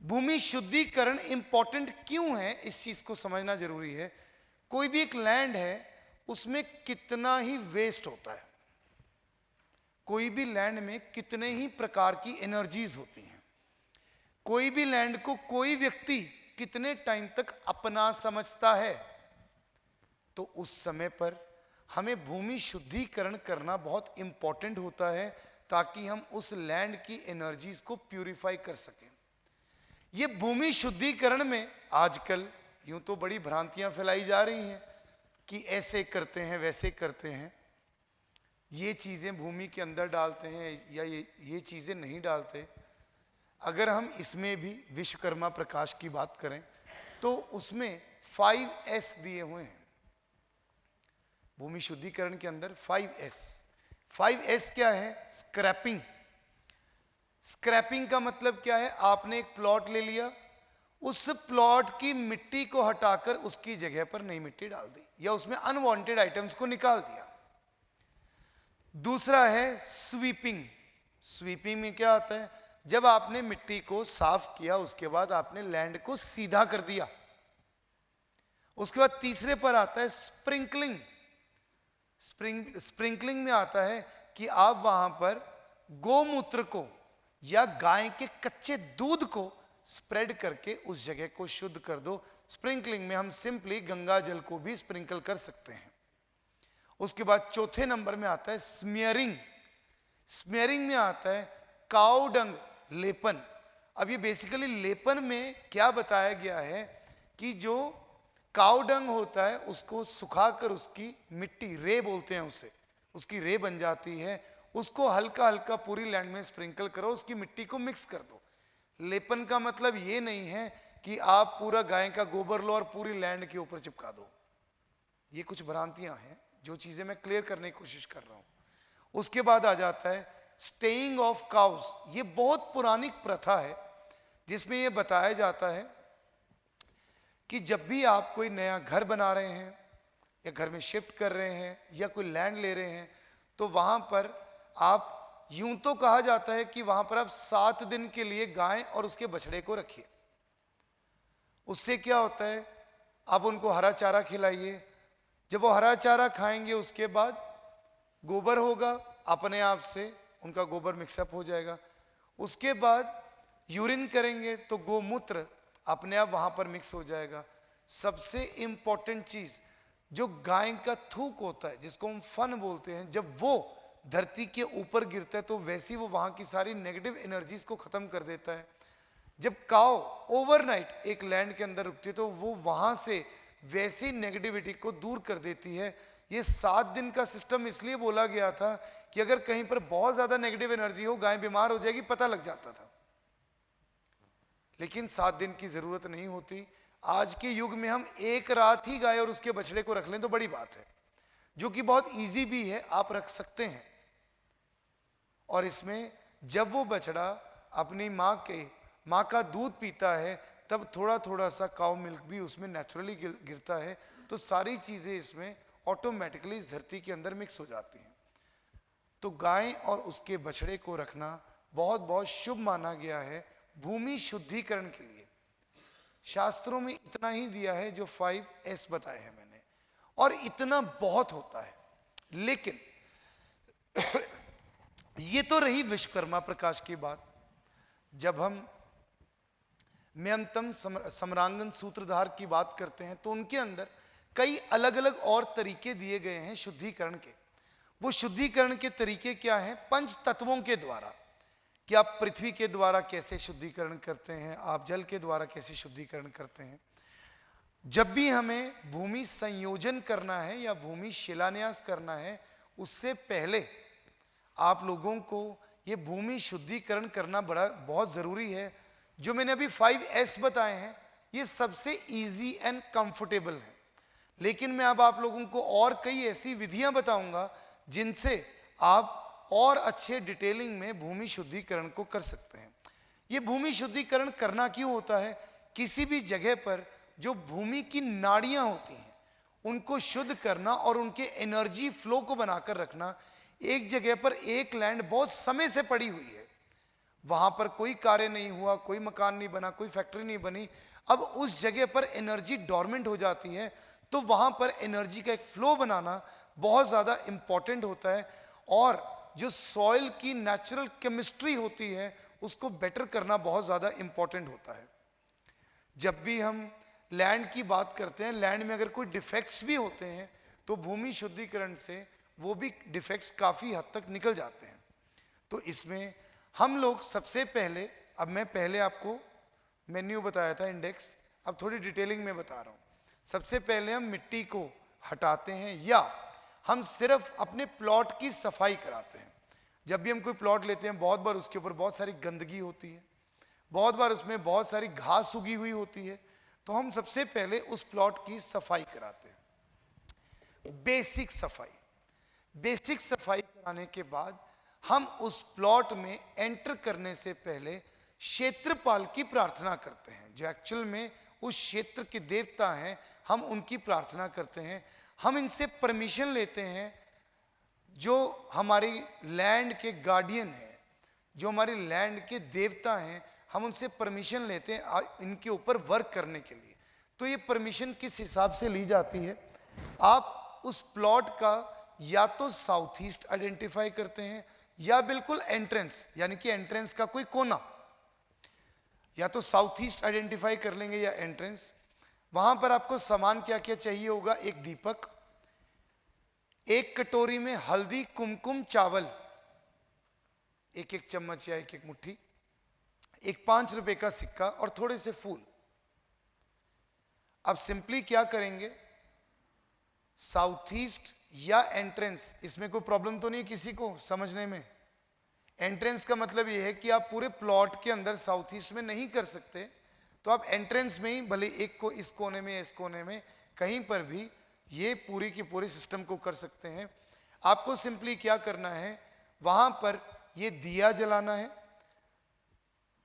भूमि शुद्धिकरण इंपॉर्टेंट क्यों है, इस चीज को समझना जरूरी है। कोई भी एक लैंड है, उसमें कितना ही वेस्ट होता है, कोई भी लैंड में कितने ही प्रकार की एनर्जीज होती हैं, कोई भी लैंड को कोई व्यक्ति कितने टाइम तक अपना समझता है, तो उस समय पर हमें भूमि शुद्धिकरण करना बहुत इंपॉर्टेंट होता है, ताकि हम उस लैंड की एनर्जीज को प्यूरिफाई कर सकें। ये भूमि शुद्धिकरण में आजकल यूं तो बड़ी भ्रांतियां फैलाई जा रही हैं कि ऐसे करते हैं वैसे करते हैं, ये चीज़ें भूमि के अंदर डालते हैं या ये चीज़ें नहीं डालते। अगर हम इसमें भी विश्वकर्मा प्रकाश की बात करें तो उसमें 5S दिए हुए हैं। भूमि शुद्धिकरण के अंदर 5S क्या है? स्क्रैपिंग। स्क्रैपिंग का मतलब क्या है? आपने एक प्लॉट ले लिया, उस प्लॉट की मिट्टी को हटाकर उसकी जगह पर नई मिट्टी डाल दी, या उसमें अनवांटेड आइटम्स को निकाल दिया। दूसरा है स्वीपिंग। स्वीपिंग में क्या आता है? जब आपने मिट्टी को साफ किया, उसके बाद आपने लैंड को सीधा कर दिया। उसके बाद तीसरे पर आता है स्प्रिंकलिंग। स्प्रिंकलिंग में आता है कि आप वहां पर गोमूत्र को या गाय के कच्चे दूध को स्प्रेड करके उस जगह को शुद्ध कर दो। स्प्रिंकलिंग में हम सिंपली गंगा जल को भी स्प्रिंकल कर सकते हैं। उसके बाद चौथे नंबर में आता है स्मियरिंग। स्मियरिंग में आता है काऊ डंग लेपन। अब ये बेसिकली लेपन में क्या बताया गया है कि जो काऊ डंग होता है उसको सुखाकर उसकी मिट्टी, रे बोलते हैं उसे, उसकी रे बन जाती है, उसको हल्का हल्का पूरी लैंड में स्प्रिंकल करो, उसकी मिट्टी को मिक्स कर दो। लेपन का मतलब ये नहीं है कि आप पूरा गाय का गोबर लो और पूरी लैंड के ऊपर चिपका दो। ये कुछ भ्रांतियां हैं जो चीजें मैं क्लियर करने की कोशिश कर रहा हूं। उसके बाद आ जाता है स्टेइंग ऑफ काउस। ये बहुत पुरानी प्रथा है जिसमें यह बताया जाता है कि जब भी आप कोई नया घर बना रहे हैं या घर में शिफ्ट कर रहे हैं या कोई लैंड ले रहे हैं, तो वहां पर आप, यूं तो कहा जाता है कि वहां पर आप 7 दिन के लिए गाय और उसके बछड़े को रखिए। उससे क्या होता है? आप उनको हरा चारा खिलाइए। जब वो हरा चारा खाएंगे उसके बाद गोबर होगा, अपने आप से उनका गोबर मिक्सअप हो जाएगा। उसके बाद यूरिन करेंगे तो गोमूत्र अपने आप वहां पर मिक्स हो जाएगा। सबसे इंपॉर्टेंट चीज, जो गाय का थूक होता है जिसको हम फन बोलते हैं, जब वो धरती के ऊपर गिरता है तो वैसे ही वो वहां की सारी नेगेटिव एनर्जीज को खत्म कर देता है। जब काव ओवरनाइट एक लैंड के अंदर रुकती है तो वो वहां से वैसी नेगेटिविटी को दूर कर देती है। ये 7 दिन का सिस्टम इसलिए बोला गया था कि अगर कहीं पर बहुत ज्यादा नेगेटिव एनर्जी हो, गाय बीमार हो जाएगी, पता लग जाता था। लेकिन 7 दिन की जरूरत नहीं होती। आज के युग में हम एक रात ही गाय और उसके बछड़े को रख लें तो बड़ी बात है, जो कि बहुत इजी भी है, आप रख सकते हैं। और इसमें जब वो बछड़ा अपनी माँ का दूध पीता है, तब थोड़ा थोड़ा सा काउ मिल्क भी उसमें नेचुरली गिरता है, तो सारी चीजें इसमें ऑटोमेटिकली इस धरती के अंदर मिक्स हो जाती हैं। तो गाय और उसके बछड़े को रखना बहुत बहुत शुभ माना गया है भूमि शुद्धिकरण के लिए। शास्त्रों में इतना ही दिया है जो 5S बताए हैं मैंने, और इतना बहुत होता है। लेकिन ये तो रही विश्वकर्मा प्रकाश की बात। जब हम म्यंतम सम्रांगन सूत्रधार की बात करते हैं तो उनके अंदर कई अलग अलग और तरीके दिए गए हैं शुद्धिकरण के। वो शुद्धिकरण के तरीके क्या हैं? 5 तत्वों के द्वारा, कि आप पृथ्वी के द्वारा कैसे शुद्धिकरण करते हैं, आप जल के द्वारा कैसे शुद्धिकरण करते हैं। जब भी हमें भूमि संयोजन करना है या भूमि शिलान्यास करना है, उससे पहले आप लोगों को ये भूमि शुद्धिकरण करना बहुत जरूरी है। जो मैंने अभी 5S बताए हैं ये सबसे इजी एंड कंफर्टेबल है, लेकिन मैं अब आप लोगों को और कई ऐसी विधियां बताऊंगा जिनसे आप और अच्छे डिटेलिंग में भूमि शुद्धिकरण को कर सकते हैं। ये भूमि शुद्धिकरण करना क्यों होता है? किसी भी जगह पर जो भूमि की नाड़ियां होती हैं उनको शुद्ध करना और उनके एनर्जी फ्लो को बनाकर रखना। एक जगह पर एक लैंड बहुत समय से पड़ी हुई है, वहां पर कोई कार्य नहीं हुआ, कोई मकान नहीं बना, कोई फैक्ट्री नहीं बनी, अब उस जगह पर एनर्जी डोरमेंट हो जाती है, तो वहां पर एनर्जी का एक फ्लो बनाना बहुत ज़्यादा इंपॉर्टेंट होता है। और जो सॉइल की नेचुरल केमिस्ट्री होती है उसको बेटर करना बहुत ज़्यादा इंपॉर्टेंट होता है। जब भी हम लैंड की बात करते हैं, लैंड में अगर कोई डिफेक्ट्स भी होते हैं तो भूमि शुद्धिकरण से वो भी डिफेक्ट्स काफ़ी हद तक निकल जाते हैं। तो इसमें हम लोग सबसे पहले, अब मैं पहले आपको मेन्यू बताया था, इंडेक्स, अब थोड़ी डिटेलिंग में बता रहा हूँ। सबसे पहले हम मिट्टी को हटाते हैं या हम सिर्फ अपने प्लॉट की सफाई कराते हैं। जब भी हम कोई प्लॉट लेते हैं, बहुत बार उसके ऊपर बहुत सारी गंदगी होती है, बहुत बार उसमें बहुत सारी घास उगी हुई होती है, तो हम सबसे पहले उस प्लॉट की सफाई कराते हैं, बेसिक सफाई। बेसिक सफाई कराने के बाद हम उस प्लॉट में एंटर करने से पहले क्षेत्रपाल की प्रार्थना करते हैं। जो एक्चुअल में उस क्षेत्र के देवता हैं, हम उनकी प्रार्थना करते हैं। हम इनसे परमिशन लेते हैं, जो हमारी लैंड के गार्डियन हैं, जो हमारी लैंड के देवता हैं, हम उनसे परमिशन लेते हैं इनके ऊपर वर्क करने के लिए। तो ये परमिशन किस हिसाब से ली जाती है? आप उस प्लॉट का या तो साउथ ईस्ट आइडेंटिफाई करते हैं या बिल्कुल एंट्रेंस, यानी कि एंट्रेंस का कोई कोना, या तो साउथ ईस्ट आइडेंटिफाई कर लेंगे या एंट्रेंस। वहां पर आपको सामान क्या क्या चाहिए होगा? एक दीपक, एक कटोरी में हल्दी, कुमकुम, चावल, एक एक चम्मच या एक एक मुट्ठी, एक 5 रुपए का सिक्का और थोड़े से फूल। अब सिंपली क्या करेंगे, साउथ ईस्ट या एंट्रेंस, इसमें कोई प्रॉब्लम तो नहीं किसी को समझने में? एंट्रेंस का मतलब यह है कि आप पूरे प्लॉट के अंदर साउथ ईस्ट में नहीं कर सकते, तो आप एंट्रेंस में ही, भले एक को इस कोने में या इस कोने में, कहीं पर भी ये पूरी की पूरी सिस्टम को कर सकते हैं। आपको सिंपली क्या करना है, वहां पर ये दिया जलाना है,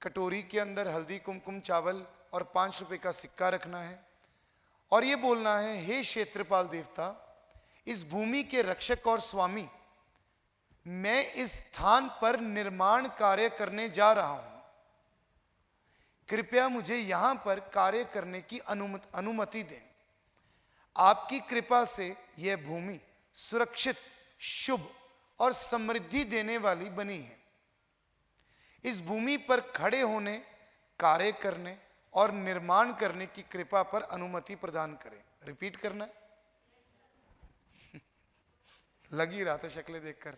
कटोरी के अंदर हल्दी, कुमकुम, चावल और 5 रुपए का सिक्का रखना है, और ये बोलना है, हे क्षेत्रपाल देवता, इस भूमि के रक्षक और स्वामी, मैं इस स्थान पर निर्माण कार्य करने जा रहा हूं, कृपया मुझे यहां पर कार्य करने की अनुमति दें। आपकी कृपा से यह भूमि सुरक्षित, शुभ और समृद्धि देने वाली बनी है। इस भूमि पर खड़े होने, कार्य करने और निर्माण करने की कृपा पर अनुमति प्रदान करें। रिपीट करना है? लग ही रहा था शक्लें देखकर।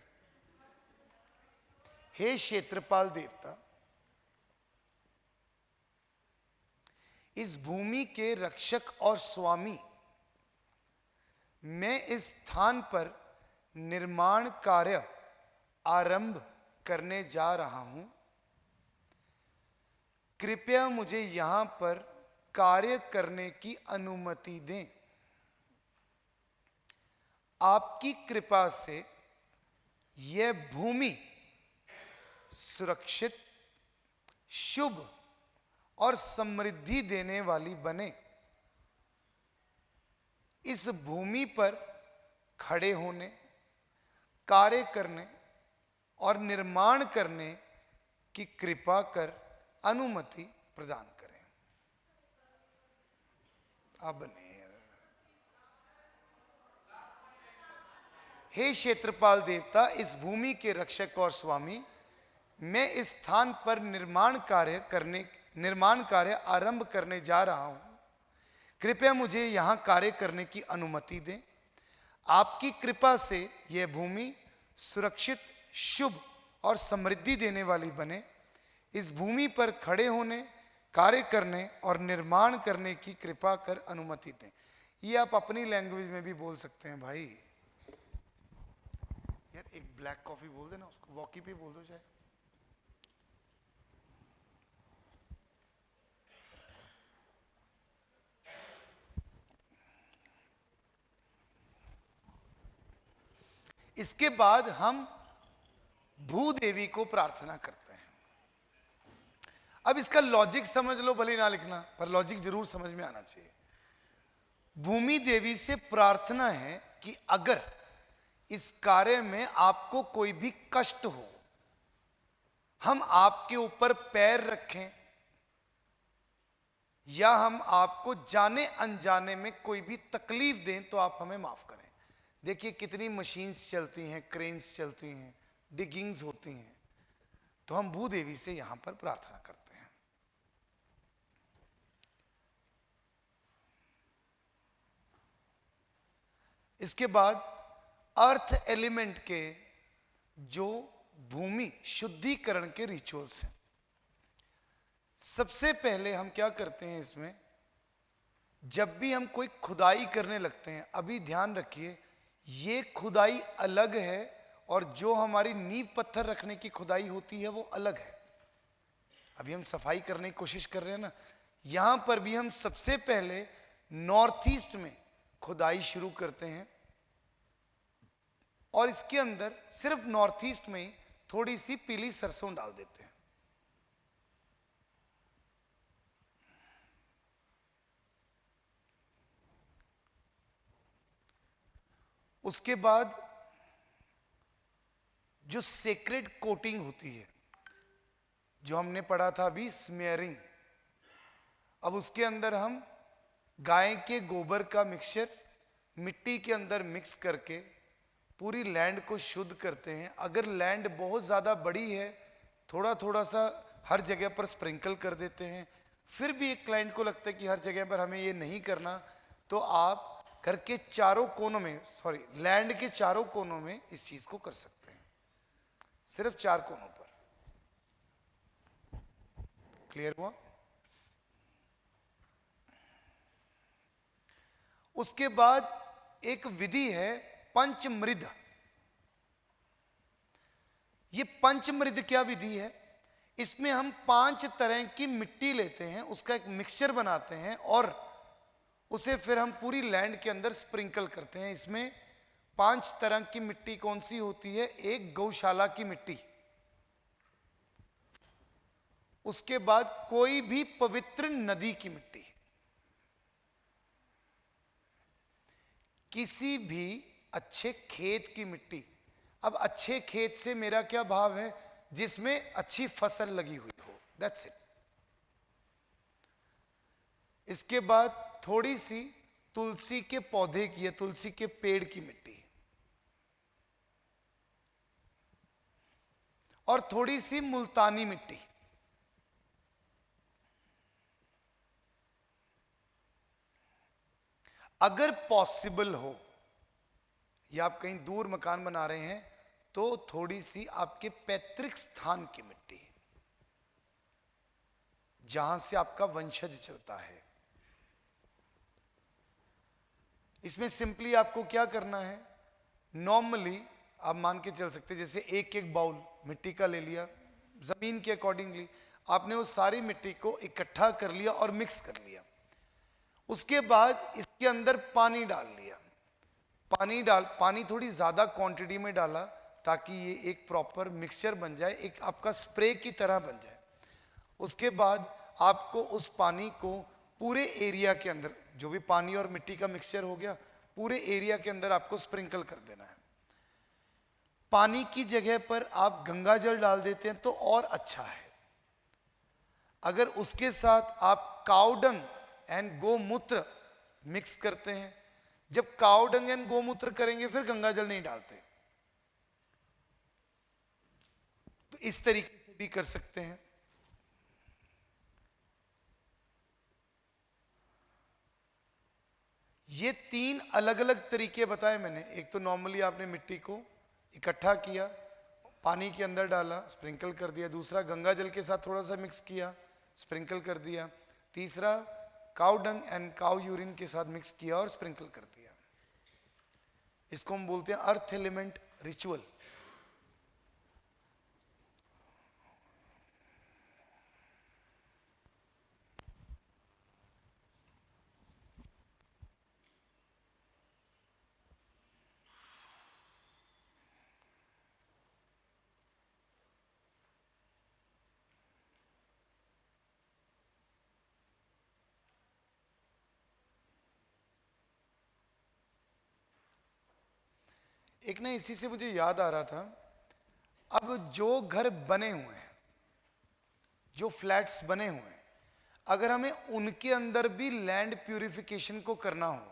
हे क्षेत्रपाल देवता, इस भूमि के रक्षक और स्वामी, मैं इस स्थान पर निर्माण कार्य आरंभ करने जा रहा हूं, कृपया मुझे यहां पर कार्य करने की अनुमति दें। आपकी कृपा से यह भूमि सुरक्षित, शुभ और समृद्धि देने वाली बने। इस भूमि पर खड़े होने, कार्य करने और निर्माण करने की कृपा कर अनुमति प्रदान करें। अब नहीं, हे क्षेत्रपाल देवता, इस भूमि के रक्षक और स्वामी, मैं इस स्थान पर निर्माण कार्य आरंभ करने जा रहा हूं, कृपया मुझे यहां कार्य करने की अनुमति दें। आपकी कृपा से यह भूमि सुरक्षित, शुभ और समृद्धि देने वाली बने। इस भूमि पर खड़े होने, कार्य करने और निर्माण करने की कृपा कर अनुमति दें। ये आप अपनी लैंग्वेज में भी बोल सकते हैं भाई। यार एक ब्लैक कॉफी बोल देना, उसको वॉकी पे बोल दो चाहे। इसके बाद हम भूदेवी को प्रार्थना करते हैं। अब इसका लॉजिक समझ लो, भले ना लिखना, पर लॉजिक जरूर समझ में आना चाहिए। भूमि देवी से प्रार्थना है कि अगर इस कार्य में आपको कोई भी कष्ट हो, हम आपके ऊपर पैर रखें या हम आपको जाने अनजाने में कोई भी तकलीफ दें तो आप हमें माफ करें। देखिए कितनी मशीन्स चलती हैं, क्रेन्स चलती हैं, डिगिंग्स होती हैं, तो हम भूदेवी से यहां पर प्रार्थना करते हैं। इसके बाद अर्थ एलिमेंट के जो भूमि शुद्धिकरण के रिचुअल्स हैं, सबसे पहले हम क्या करते हैं इसमें, जब भी हम कोई खुदाई करने लगते हैं, अभी ध्यान रखिए ये खुदाई अलग है और जो हमारी नींव पत्थर रखने की खुदाई होती है वो अलग है। अभी हम सफाई करने की कोशिश कर रहे हैं ना, यहां पर भी हम सबसे पहले नॉर्थ ईस्ट में खुदाई शुरू करते हैं और इसके अंदर सिर्फ नॉर्थ ईस्ट में ही थोड़ी सी पीली सरसों डाल देते हैं। उसके बाद जो सेक्रेड कोटिंग होती है, जो हमने पढ़ा था अभी स्मेयरिंग, अब उसके अंदर हम गाय के गोबर का मिक्सचर मिट्टी के अंदर मिक्स करके पूरी लैंड को शुद्ध करते हैं। अगर लैंड बहुत ज़्यादा बड़ी है, थोड़ा थोड़ा सा हर जगह पर स्प्रिंकल कर देते हैं। फिर भी एक क्लाइंट को लगता है कि हर जगह पर हमें ये नहीं करना, तो आप घर के चारों कोनों में, लैंड के चारों कोनों में इस चीज़ को कर सकते हैं, सिर्फ 4 कोनों पर। क्लियर हुआ? उसके बाद एक विधि है पंचमृद। ये पंचमृद क्या विधि है? इसमें हम 5 तरह की मिट्टी लेते हैं, उसका एक मिक्सचर बनाते हैं और उसे फिर हम पूरी लैंड के अंदर स्प्रिंकल करते हैं। इसमें 5 तरह की मिट्टी कौन सी होती है? एक गौशाला की मिट्टी, उसके बाद कोई भी पवित्र नदी की मिट्टी, किसी भी अच्छे खेत की मिट्टी। अब अच्छे खेत से मेरा क्या भाव है? जिसमें अच्छी फसल लगी हुई हो, दैट्स इट। इसके बाद थोड़ी सी तुलसी के पौधे की या तुलसी के पेड़ की मिट्टी और थोड़ी सी मुल्तानी मिट्टी। अगर पॉसिबल हो या आप कहीं दूर मकान बना रहे हैं तो थोड़ी सी आपके पैतृक स्थान की मिट्टी, जहां से आपका वंशज चलता है। इसमें सिंपली आपको क्या करना है, नॉर्मली आप मान के चल सकते हैं, जैसे एक एक बाउल मिट्टी का ले लिया, जमीन के अकॉर्डिंगली आपने वो सारी मिट्टी को इकट्ठा कर लिया और मिक्स कर लिया। उसके बाद इसके अंदर पानी डाल लिया। पानी थोड़ी ज्यादा क्वांटिटी में डाला ताकि ये एक प्रॉपर मिक्सचर बन जाए, एक आपका स्प्रे की तरह बन जाए। उसके बाद आपको उस पानी को पूरे एरिया के अंदर, जो भी पानी और मिट्टी का मिक्सचर हो गया, पूरे एरिया के अंदर आपको स्प्रिंकल कर देना है। पानी की जगह पर आप गंगा जल डाल देते हैं तो और अच्छा है। अगर उसके साथ आप काउडंग एंड गोमूत्र मिक्स करते हैं, जब काउडंग एंड गोमूत्र करेंगे फिर गंगा जल नहीं डालते, तो इस तरीके से भी कर सकते हैं। ये 3 अलग अलग तरीके बताए मैंने। एक तो नॉर्मली आपने मिट्टी को इकट्ठा किया, पानी के अंदर डाला, स्प्रिंकल कर दिया। दूसरा गंगा जल के साथ थोड़ा सा मिक्स किया, स्प्रिंकल कर दिया। तीसरा cow dung and cow urine के साथ मिक्स किया और स्प्रिंकल कर दिया। इसको हम बोलते हैं अर्थ एलिमेंट रिचुअल। एक ना इसी से मुझे याद आ रहा था, अब जो घर बने हुए हैं, जो फ्लैट्स बने हुए हैं, अगर हमें उनके अंदर भी लैंड प्यूरिफिकेशन को करना हो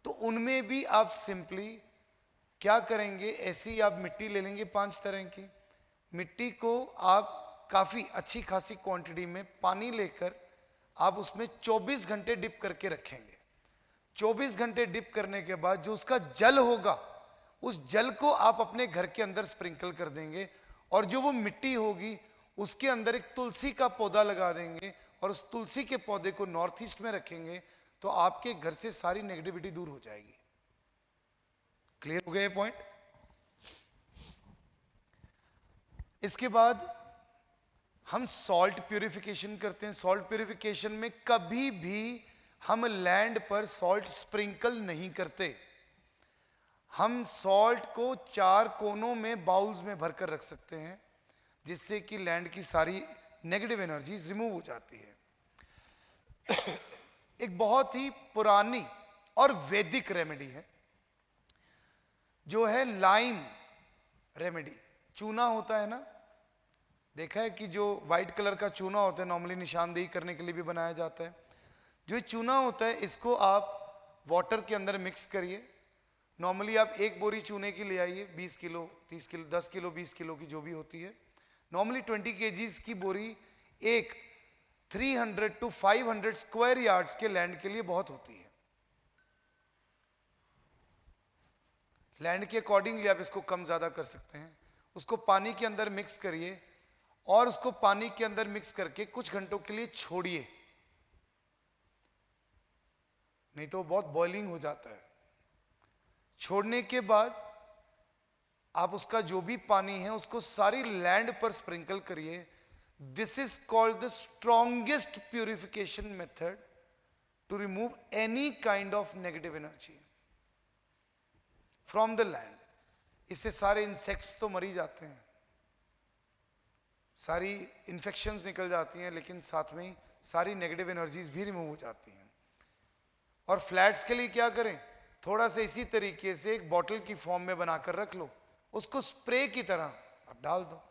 तो उनमें भी आप सिंपली क्या करेंगे, ऐसे ही आप मिट्टी ले लेंगे 5 तरह की मिट्टी को, आप काफ़ी अच्छी खासी क्वांटिटी में पानी लेकर आप उसमें 24 घंटे डिप करके रखेंगे। 24 घंटे डिप करने के बाद जो उसका जल होगा, उस जल को आप अपने घर के अंदर स्प्रिंकल कर देंगे और जो वो मिट्टी होगी उसके अंदर एक तुलसी का पौधा लगा देंगे और उस तुलसी के पौधे को नॉर्थ ईस्ट में रखेंगे तो आपके घर से सारी नेगेटिविटी दूर हो जाएगी। क्लियर हो गया ये पॉइंट? इसके बाद हम सॉल्ट प्यूरिफिकेशन करते हैं। सॉल्ट प्यूरिफिकेशन में कभी भी हम लैंड पर सॉल्ट स्प्रिंकल नहीं करते। हम सॉल्ट को 4 कोनों में बाउल्स में भरकर रख सकते हैं जिससे कि लैंड की सारी नेगेटिव एनर्जीज रिमूव हो जाती है। एक बहुत ही पुरानी और वैदिक रेमेडी है जो है लाइम रेमेडी। चूना होता है ना, देखा है कि जो व्हाइट कलर का चूना होता है नॉर्मली निशानदेही करने के लिए भी बनाया जाता है। जो चूना होता है इसको आप वाटर के अंदर मिक्स करिए। नॉर्मली आप एक बोरी चूने की ले आइए, 20 किलो 30 किलो 10 किलो 20 किलो की जो भी होती है। नॉर्मली 20 kgs की बोरी एक 300 to 500 स्क्वायर यार्ड्स के लैंड के लिए बहुत होती है। लैंड के अकॉर्डिंगली आप इसको कम ज्यादा कर सकते हैं। उसको पानी के अंदर मिक्स करिए और उसको पानी के अंदर मिक्स करके कुछ घंटों के लिए छोड़िए, नहीं तो बहुत बॉइलिंग हो जाता है। छोड़ने के बाद आप उसका जो भी पानी है उसको सारी लैंड पर स्प्रिंकल करिए। This is called the strongest purification method to remove any kind of negative energy from the land. इससे सारे इंसेक्ट्स तो मर ही जाते हैं, सारी इन्फेक्शंस निकल जाती हैं, लेकिन साथ में ही सारी नेगेटिव एनर्जीज भी रिमूव हो जाती हैं। और फ्लैट्स के लिए क्या करें, थोड़ा सा इसी तरीके से एक बॉटल की फॉर्म में बनाकर रख लो, उसको स्प्रे की तरह आप डाल दो।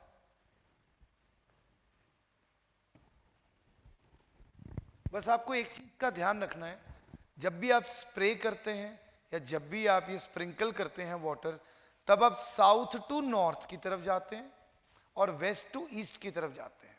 बस आपको एक चीज का ध्यान रखना है, जब भी आप स्प्रे करते हैं या जब भी आप ये स्प्रिंकल करते हैं वाटर, तब आप साउथ टू नॉर्थ की तरफ जाते हैं और वेस्ट टू ईस्ट की तरफ जाते हैं।